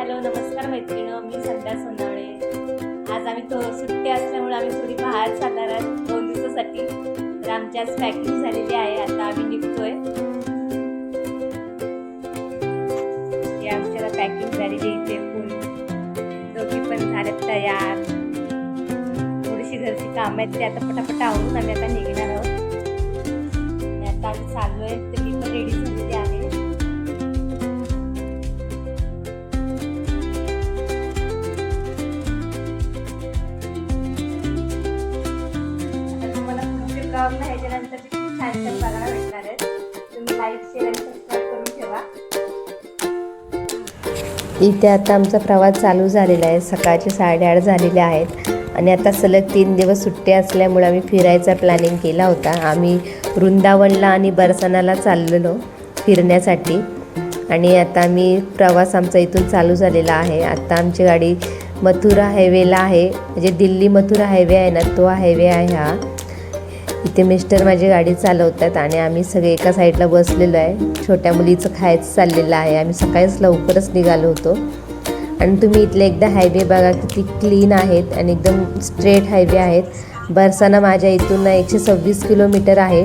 Hello नमस्कार मैत्रिणींनो, मी संध्या सोनावणे। आज आम्ही सुट्टी असल्यामुळे आम्ही थोडी बाहेर चालणार आहोत 2 दिवसासाठी। तर आमची आज पॅकिंग झालेली आहे, आता आम्ही निघतोय। हे आमच्याला पॅकिंग झालेली इथे फुल, दोघी पण झालेत तयार। थोडीशी घरची कामं आहेत ते आता पटापट आवरून आम्ही आता निघणार आहोत। आता आम्ही चाललोय, तर मी पण रेडी झालेली आहे। ह्याच्यानंतर खूप छान छान बघायला भेटणार आहेत। तुम्ही लाईक शेअर आणि सबस्क्राईब करून ठेवा। इथे आता आमचा प्रवास चालू झालेला आहे। सकाळचे 8:30 झालेले आहेत आणि आता सलग 3 दिवस सुट्टी असल्यामुळे आम्ही फिरायचा प्लॅनिंग केला होता। आम्ही वृंदावनला आणि बरसानाला चाललेलो फिरण्यासाठी आणि आता आम्ही प्रवास आमचा इथून चालू झालेला आहे। आता आमची गाडी मथुरा हायवेला आहे, म्हणजे दिल्ली मथुरा हायवे आहे ना, तो हायवे आहे हा। इथे मिस्टर माझी गाडी चालवतात आणि आम्ही सगळे एका साईडला बसलेलो आहे। छोट्या मुलीचं खायचं चाललेलं आहे। आम्ही सकाळीच लवकरच निघालो होतो आणि तुम्ही इथले एकदा हायवे बघा, किती क्लीन आहेत आणि एकदम स्ट्रेट हायवे आहेत। बरसाना माझ्या इथून 126 किलोमीटर आहे,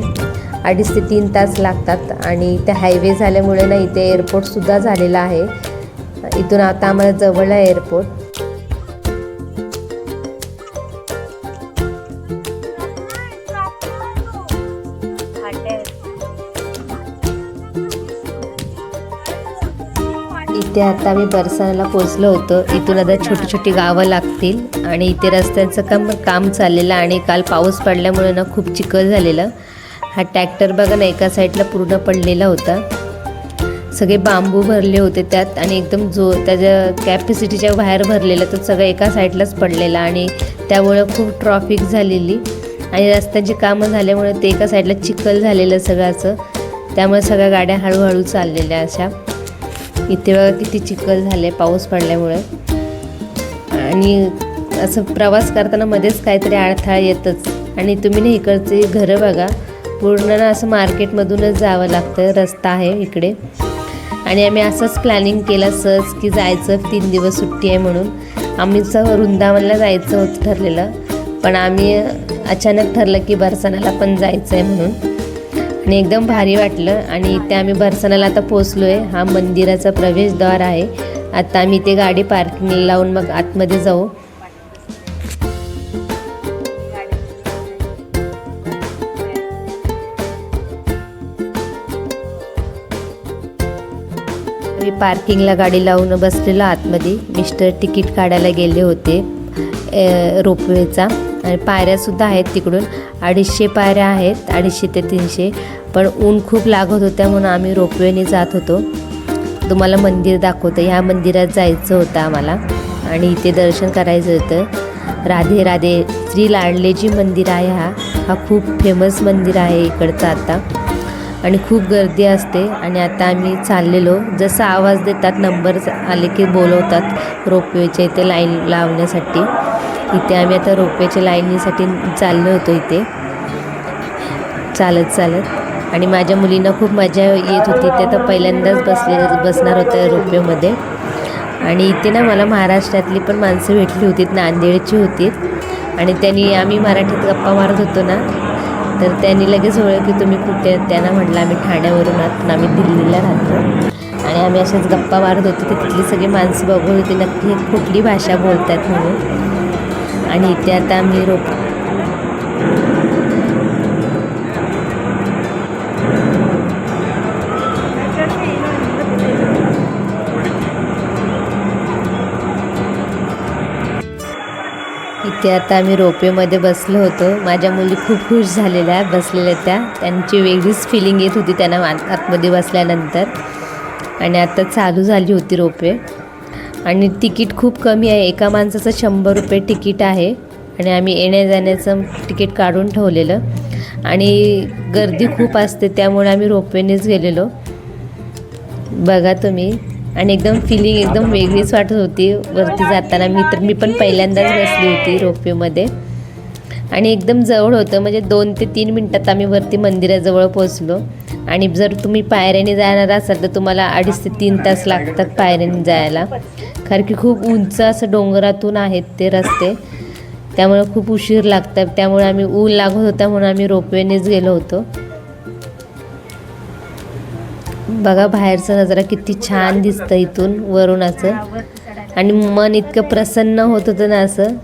2.5 ते 3 तास लागतात आणि इथे हायवे झाल्यामुळे ना इथे एअरपोर्टसुद्धा झालेला आहे। इथून आता आम्हाला जवळ आहे एअरपोर्ट। इथे आता आम्ही बरसानाला पोचलो होतो। इथून आता छोटी छोटी गावं लागतील आणि इथे रस्त्यांचं काम चाललेलं आणि काल पाऊस पडल्यामुळे ना खूप चिखल झालेलं। हा ट्रॅक्टर बघा ना, एका साईडला पूर्ण पडलेला होता, सगळे बांबू भरले होते त्यात आणि एकदम त्याच्या कॅपॅसिटीच्या बाहेर भरलेलं, तर सगळं एका साईडलाच पडलेलं आणि त्यामुळे खूप ट्रॅफिक झालेली आणि रस्त्यांची कामं झाल्यामुळे ते एका साईडला चिखल झालेलं सगळ्याचं, त्यामुळे सगळ्या गाड्या हळूहळू चाललेल्या अशा। इथे बघा किती चिखल झाले पाऊस पडल्यामुळे आणि असं प्रवास करताना मध्येच काहीतरी अडथळा येतच। आणि तुम्ही ना इकडचे घरं बघा, पूर्ण ना असं मार्केटमधूनच जावं लागतं, रस्ता आहे इकडे। आणि आम्ही असंच प्लॅनिंग केलं सहज की जायचं, 3 दिवस सुट्टी आहे म्हणून। आम्हीचं वृंदावनला जायचं होतं ठरलेलं, पण आम्ही अचानक ठरलं की बरसानाला पण जायचं आहे म्हणून आणि एकदम भारी वाटलं। आणि इथे आम्ही बरसानाला आता पोचलो आहे। हा मंदिराचा प्रवेशद्वार आहे। आता आम्ही इथे गाडी पार्किंगला लावून मग आतमध्ये जाऊ। आम्ही पार्किंगला गाडी लावून बसलेलो आतमध्ये। मिस्टर तिकीट काढायला गेले होते रोपवेचा आणि पायऱ्यासुद्धा आहेत तिकडून, 250 पायऱ्या आहेत, 250 ते 300, पण ऊन खूप लागत होत्या म्हणून आम्ही रोपवेने जात होतो। तुम्हाला मंदिर दाखवतं, ह्या मंदिरात जायचं होतं आम्हाला आणि इथे दर्शन करायचं होतं। राधे राधे श्री लाडलेजी मंदिर आहे हा खूप फेमस मंदिर आहे इकडचं आता आणि खूप गर्दी असते। आणि आता आम्ही चाललेलो, जसं आवाज देतात नंबर आले की बोलवतात रोपवेच्या इथे लाईन लावण्यासाठी। इथे आम्ही आता रोपवेच्या लाईनीसाठी चाललो होतो इथे चालत आणि माझ्या मुलींना खूप मजा येत होती। ते तर पहिल्यांदाच बसणार होतं रोपवेमध्ये। आणि इथे ना मला महाराष्ट्रातली पण माणसं भेटली होती, नांदेडची होती आणि आम्ही मराठीत गप्पा मारत होतो ना, तर त्यांनी लगेच ओळखलं की तुम्ही कुठे, त्यांना म्हटलं आम्ही ठाण्यावरून आहोत, आम्ही दिल्लीला राहतो। आणि आम्ही अशाच गप्पा मारत होतो की तिथली सगळी माणसं बघत होती नक्की कुठली भाषा बोलतात म्हणून। आणि इथे आता आम्ही रोपवेमध्ये बसलो होतो। माझ्या मुली खूप खुश झालेल्या बसलेल्या, त्यांची वेगळीच फिलिंग येत होती त्यांना आतमध्ये बसल्यानंतर। आणि आता चालू झाली होती रोपवे आणि तिकीट खूप कमी आहे, एका माणसाचं 100 रुपये तिकीट आहे आणि आम्ही येण्या जाण्याचं तिकीट काढून ठेवलेलं आणि गर्दी खूप असते त्यामुळे आम्ही रोपवेनेच गेलेलो बघा तुम्ही। आणि एकदम फिलिंग एकदम वेगळीच वाटत होती वरती जाताना। मी पण पहिल्यांदाच बसली होती रोपवेमध्ये आणि एकदम जवळ होतं, म्हणजे 2 ते 3 मिनटात आम्ही वरती मंदिराजवळ पोचलो। आणि जर तुम्ही पायऱ्याने जाणार असाल तर तुम्हाला 2.5 ते 3 तास लागतात पायऱ्याने जायला, कारण की खूप उंच असं डोंगरातून आहेत ते रस्ते, त्यामुळे खूप उशीर लागतात. त्यामुळे आम्ही ऊन लागत होता म्हणून आम्ही रोपवेनेच गेलो होतो. बघा बाहेरचा नजारा किती छान दिसतं इथून वरून असं, आणि मन इतकं प्रसन्न होत होतं ना, असं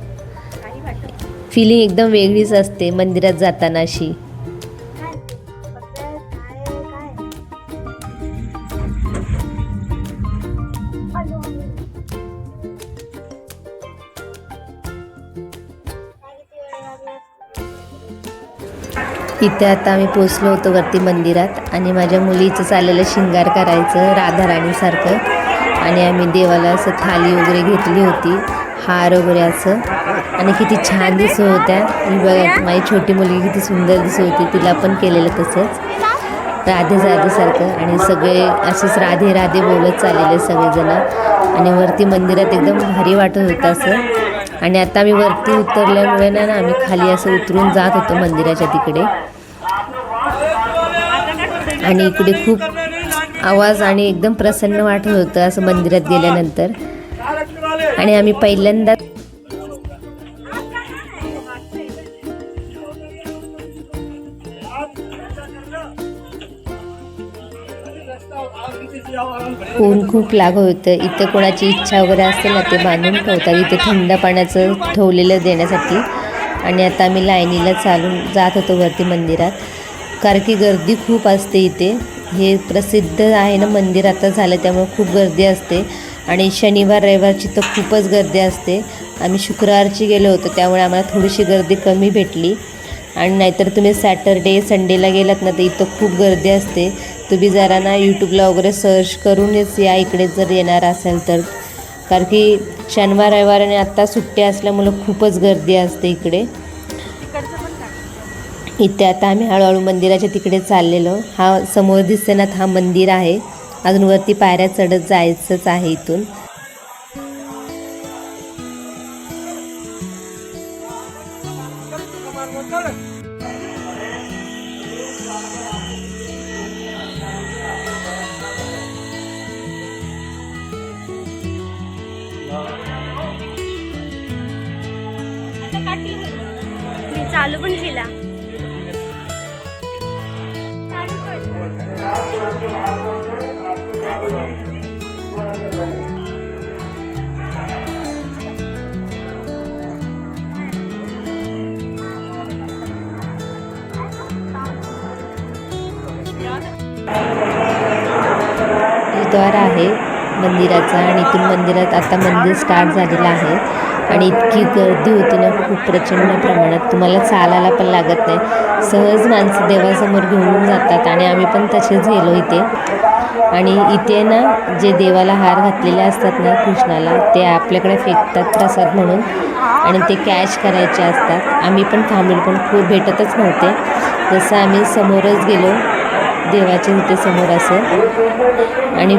फिलिंग एकदम वेगळीच असते मंदिरात जाताना अशी. इथे आता आम्ही पोचलो होतो वरती मंदिरात, आणि माझ्या मुलीचं चाललेलं शृंगार करायचं राधाराणीसारखं, आणि आम्ही देवाला असं थाली वगैरे घेतली होती, हार वगैरे असं, आणि किती छान दिसत होत्या. ही बघा माझी छोटी मुलगी किती सुंदर दिसत होती, तिला पण केलेलं तसंच राधेसारखं, आणि सगळे असेच राधे राधे बोलत चाललेले सगळेजण, आणि वरती मंदिरात एकदम भारी वाटत होतं असं. आणि आता आम्ही वरती उतरल्यामुळे ना आम्ही खाली असं उतरून जात होतो मंदिराच्या तिकडे, आणि इकडे खूप आवाज आणि एकदम प्रसन्न वाटत होतं असं मंदिरात गेल्यानंतर. आणि आम्ही पहिल्यांदा ऊन खूप लागत होतं. इथं कोणाची इच्छा वगैरे असेल ना ते बांधून ठेवतात इथे थंड पाण्याचं ठेवलेलं देण्यासाठी. आणि आता आम्ही लाईनीला चालून जात होतो वरती मंदिरात, कारण की गर्दी खूप असते इथे. हे प्रसिद्ध आहे ना मंदिर आता झालं, त्यामुळे खूप गर्दी असते, आणि शनिवार रविवारची तर खूपच गर्दी असते. आम्ही शुक्रवारची गेलो होतो त्यामुळे आम्हाला थोडीशी गर्दी कमी भेटली, आणि नाहीतर तुम्ही सॅटरडे संडेला गेलात ना तर इथं खूप गर्दी असते. तुम्ही जरा ना यूट्यूबला वगैरे सर्च करूनच या इकडे जर येणार असेल तर, कारण की शनिवार रविवार आणि आत्ता सुट्टी असल्यामुळं खूपच गर्दी असते इकडे. इथे आता आम्ही हळूहळू मंदिराच्या तिकडे चाललेलो. हा समोर दिसते ना हा मंदिर आहे, अजून वरती पायऱ्या चढत जायचंच आहे इथून. चालू पण केला. द्वार आहे मंदिराचा, आणि इथून मंदिरात आता मंदिर स्टार्ट झालेलं आहे. आणि इतकी गर्दी होती ना खूप प्रचंड प्रमाणात, तुम्हाला चालायला पण लागत नाही, सहज माणसं देवासमोर घेऊन जातात. आणि आम्ही पण तसेच गेलो इथे. आणि इथे ना जे देवाला हार घातलेले असतात ना कृष्णाला, ते आपल्याकडे फेकतात प्रसाद म्हणून, आणि ते कॅश करायचे असतात. आम्ही पण थांबलो पण खूप भेटतच नव्हते. जसं आम्ही समोरच गेलो देवाच्या इथे समोर असं, आणि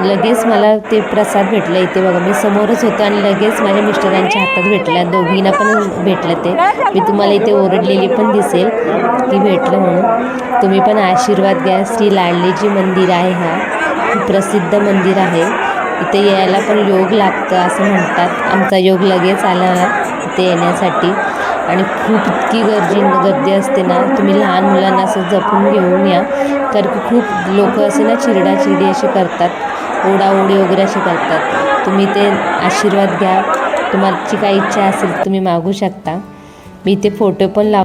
लगेच मला ते प्रसाद भेटलं. इथे बघा मी समोरच होतो आणि लगेच माझ्या मिस्टरांच्या हातात भेटला, दोघींना पण भेटलं ते. मी तुम्हाला इथे ओरडलेली पण दिसेल की भेटलं म्हणून. तुम्ही पण आशीर्वाद घ्या. श्री लाडलीजी मंदिर आहे, हा खूप प्रसिद्ध मंदिर आहे. इथे यायला पण योग लागतं असं म्हणतात. आमचा योग लगेच आला इथे येण्यासाठी. आणि खूप इतकी गर्दी असते ना, तुम्ही लहान मुलांना असं जपून घेऊन या, कारण की खूप लोक असे ना चिरडाचिरडी अशी करतात, ओढाओढी वगैरे अशी करतात. तुम्ही ते आशीर्वाद घ्या, तुम्हाला काही इच्छा असेल तुम्ही मागू शकता. मी इथे फोटो पण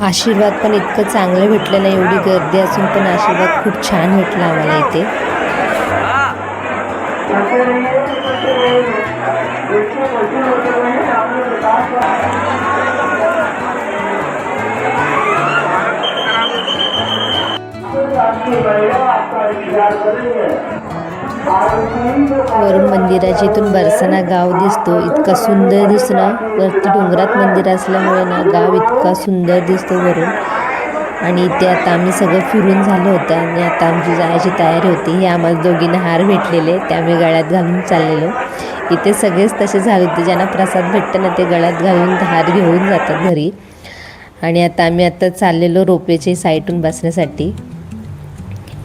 आशीर्वाद पण इतकं चांगलं भेटलं नाही, एवढी गर्दी असून पण आशीर्वाद खूप छान भेटला आम्हाला इथे. वरून मंदिराच्या इथून बरसाना गाव दिसतो, इतका सुंदर दिसतो ना. वरती डोंगरात मंदिर असल्यामुळे ना गाव इतका सुंदर दिसतो वरून. आणि इथे आता आम्ही सगळं फिरून झालं होतं, आणि आता आमची जायची तयारी होती. हे आम्हाला दोघींना हार भेटलेले, ते आम्ही गळ्यात घालून चाललेलो. इथे सगळेच तसे झाले होते, ज्यांना प्रसाद भेटतं ना ते गळ्यात घालून हार घेऊन जातात घरी. आणि आता आम्ही चाललेलो रोपवेच्या साईडून बसण्यासाठी.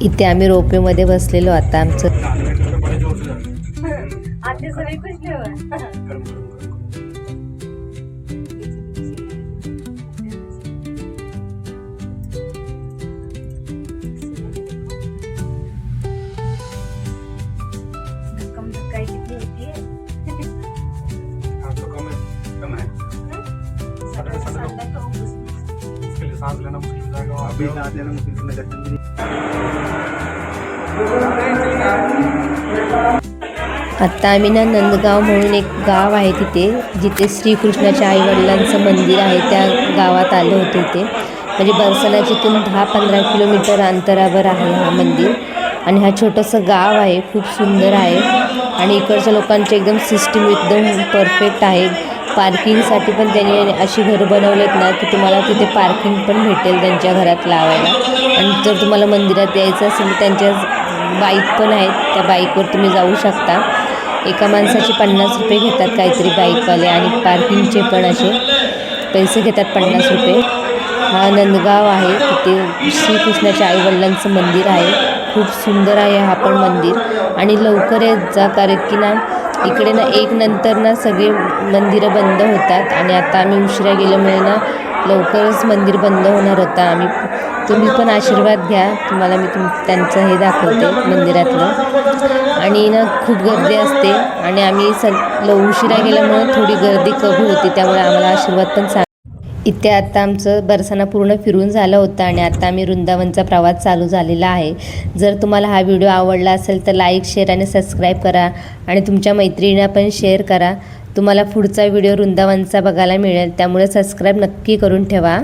इथे आम्ही रोपेमध्ये बसलेलो. आता आमचं आते सगळे खुश धक्का किती होती सांस लेना मुश्किल हो जाएगा अभी सांस लेना मुश्किल हो जाएगा. आत्ता आम्ही ना नंदगाव म्हणून एक गाव आहे तिथे, जिथे श्रीकृष्णाच्या आईवडिलांचं मंदिर आहे, त्या गावात आलो होतो. इथे म्हणजे बरसाण्याच्यातून 10-15 किलोमीटर अंतरावर आहे हा मंदिर. आणि हा छोटंसं गाव आहे, खूप सुंदर आहे. आणि इकडच्या लोकांचे एकदम सिस्टीम एकदम परफेक्ट आहे. पार्किंगसाठी पण त्यांनी अशी घरं बनवलेत ना की तुम्हाला तिथे पार्किंग पण भेटेल त्यांच्या घरात लावायला. आणि जर तुम्हाला मंदिरात यायचं असेल तर त्यांच्या बाईक पण आहेत, त्या बाईकवर तुम्ही जाऊ शकता. एका माणसाचे 50 रुपये घेतात काहीतरी बाईकवाले, आणि पार्किंगचे पण असे पैसे घेतात 50 रुपये. हा नंदगाव आहे, तिथे श्रीकृष्णाच्या आईवडिलांचं मंदिर आहे. खूप सुंदर आहे हा पण मंदिर. आणि लवकर येत जा, कारण की ना इकडे ना 1 नंतर ना सगळे मंदिरं बंद होतात. आणि आता आम्ही उशिरा गेल्यामुळे ना लवकरच मंदिर बंद होणार होता. तुम्ही पण आशीर्वाद घ्या, तुम्हाला मी त्यांचं हे दाखवते मंदिरातलं. आणि ना खूप गर्दी असते, आणि आम्ही उशिरा गेल्यामुळे थोडी गर्दी कमी होती, त्यामुळे आम्हाला आशीर्वाद पण इथे आता आमचं बरसाना पूर्ण फिरून झालं होतं. आणि आता आम्ही वृंदावनचा प्रवास चालू झालेला आहे. जर तुम्हाला हा व्हिडिओ आवडला असेल तर लाईक, शेअर आणि सबस्क्राईब करा. आणि तुमच्या मैत्रिणींना पण शेअर करा. तुम्हाला पुढचा व्हिडिओ वृंदावनचा बघायला मिळेल, त्यामुळे सबस्क्राईब नक्की करून ठेवा.